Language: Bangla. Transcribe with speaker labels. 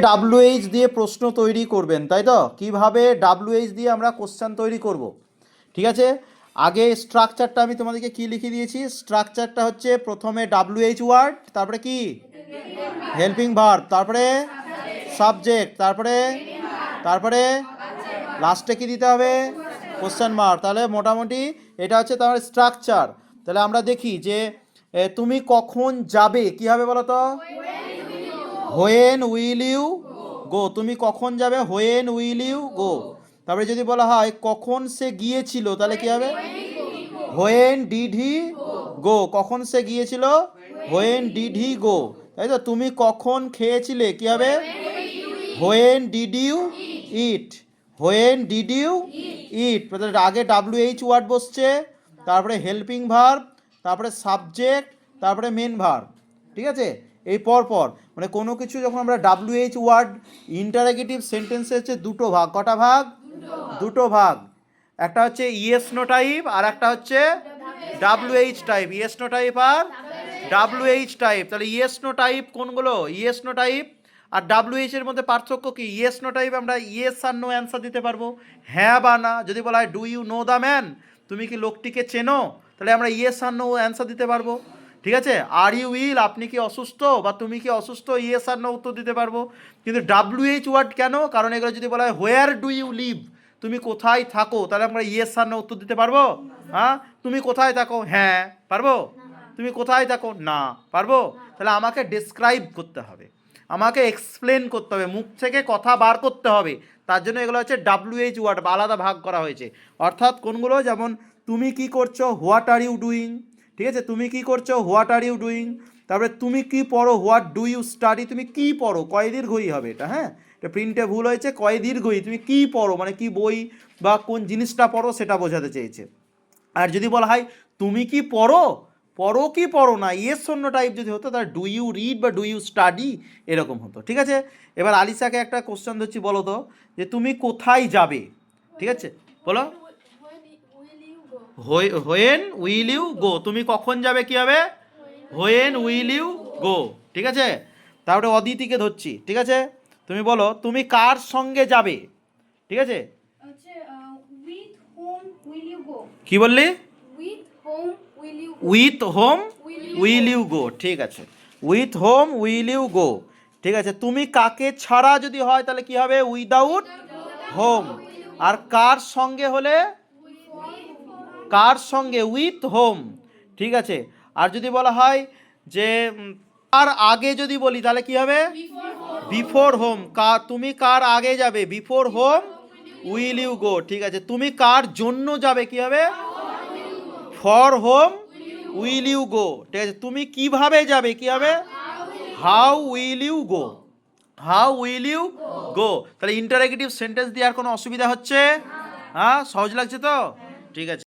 Speaker 1: ডাব্লিউএইচ দিয়ে প্রশ্ন তৈরি করবেন, তাই তো? কিভাবে ডাব্লিউএইচ দিয়ে আমরা কোশ্চেন তৈরি করব, ঠিক আছে? আগে স্ট্রাকচারটা আমি তোমাদেরকে কি লিখে দিয়েছি। স্ট্রাকচারটা হচ্ছে প্রথমে ডাব্লিউএইচ ওয়ার্ড, তারপরে কি হেল্পিং ভার্ব, তারপরে সাবজেক্ট, তারপরে তারপরে লাস্টে কি দিতে হবে কোশ্চেন মার্ক। তাহলে মোটামুটি এটা হচ্ছে তোমার স্ট্রাকচার। তাহলে আমরা দেখি যে তুমি কখন যাবে কি হবে বলো তো? When will you go. তুমি কখন যাবে? When will you go. তারপরে যদি বলা হয় কখন সে গিয়েছিল, তাহলে কি হবে? When did he go. কখন সে গিয়েছিল? When did he go. তাই তো? তুমি কখন খেয়েছিলে কি হবে? When did you eat. When did you eat. আগে ডাব্লিউএইচ ওয়ার্ড বসছে, তারপরে হেল্পিং ভার্ব, তারপরে সাবজেক্ট, তারপরে মেন ভার্ব, ঠিক আছে? এই পরপর মানে কোনো কিছু যখন আমরা ডাব্লিউএইচ ওয়ার্ড ইন্টারোগেটিভ সেন্টেন্সে হচ্ছে দুটো ভাগ। কটা ভাগ? দুটো ভাগ। একটা হচ্ছে ইয়েস নো টাইপ আর একটা হচ্ছে WH type. Yes no type আর ডাব্লিউএইচ টাইপ। তাহলে ইয়েস নো টাইপ কোনগুলো? ইয়েস নো টাইপ আর ডাব্লিউএইচ এর মধ্যে পার্থক্য কি? ইয়েস নো টাইপ আমরা ইয়েস আর নো অ্যান্সার দিতে পারবো, হ্যাঁ বা না। যদি বলা হয় do you know the man, তুমি কি লোকটিকে চেনো, তাহলে আমরা ইয়েস আর নো অ্যান্সার দিতে পারবো, ঠিক আছে? আর ইউ উইল, আপনি কি অসুস্থ বা তুমি কি অসুস্থ, ইয়েস আর নো উত্তর দিতে পারবো। কিন্তু ডাব্লিউএইচ ওয়ার্ড কেন? কারণ এগুলো যদি বলা হয় হোয়ার ডু ইউ লিভ, তুমি কোথায় থাকো, তাহলে আমরা ইয়েস আর নো উত্তর দিতে পারবো? হ্যাঁ। তুমি কোথায় থাকো? হ্যাঁ। পারবো? তুমি কোথায় থাকো? না। পারবো? তাহলে আমাকে ডেসক্রাইব করতে হবে, আমাকে এক্সপ্লেন করতে হবে, মুখ থেকে কথা বার করতে হবে। তার জন্য এগুলো হচ্ছে ডাব্লিউএইচ ওয়ার্ড, আলাদা ভাগ করা হয়েছে। অর্থাৎ কোনগুলো? যেমন তুমি কি করছো, হোয়াট আর ইউ ডুইং, ঠিক আছে? তুমি কি করছো, হোয়াট আর ইউ ডুইং। তারপরে তুমি কি পড়ো, হোয়াট ডু ইউ স্টাডি। তুমি কি পড়ো, কয় দীর্ঘই হবে এটা, হ্যাঁ, এটা প্রিন্টে ভুল হয়েছে, কয় দীর্ঘই। তুমি কি পড়ো মানে কি বই বা কোন জিনিসটা পড়ো সেটা বোঝাতে চেয়েছে। আর যদি বলা হয় তুমি কি পড়ো, পড়ো কি পড়ো না, ইয়েস অন্য টাইপ যদি হতো তাহলে ডু ইউ রিড বা ডু ইউ স্টাডি এরকম হতো, ঠিক আছে? এবার আলিসাকে একটা কোশ্চেন দিচ্ছি, বলো তো যে তুমি কোথায় যাবে, ঠিক আছে? বলো। When will you go. তুমি কখন যাবে কি হবে? হোয়েন উইল ইউ গো, ঠিক আছে? তারপরে অদিতিকে ধরছি, ঠিক আছে? তুমি বলো তুমি কার সঙ্গে যাবে, ঠিক আছে? কি বললি? With whom will you go, ঠিক আছে? With whom will you go, ঠিক আছে? তুমি কাকে ছাড়া যদি হয় তাহলে কি হবে? Without home. আর কার সঙ্গে হলে? কার সঙ্গে? উইথ হোম, ঠিক আছে? আর যদি বলা হয় যে কার আগে যদি বলি তাহলে কি হবে? Before whom. তুমি কার আগে যাবে? Before whom will you go, ঠিক আছে? তুমি কার জন্য যাবে কি হবে? For whom will you go, ঠিক আছে? তুমি কিভাবে যাবে কি হবে? How will you go. How will you go. তাহলে ইন্টারোগেটিভ সেন্টেন্স দিয়ে আর কোনো অসুবিধা হচ্ছে? হ্যাঁ, সহজ লাগছে তো? ঠিক আছে।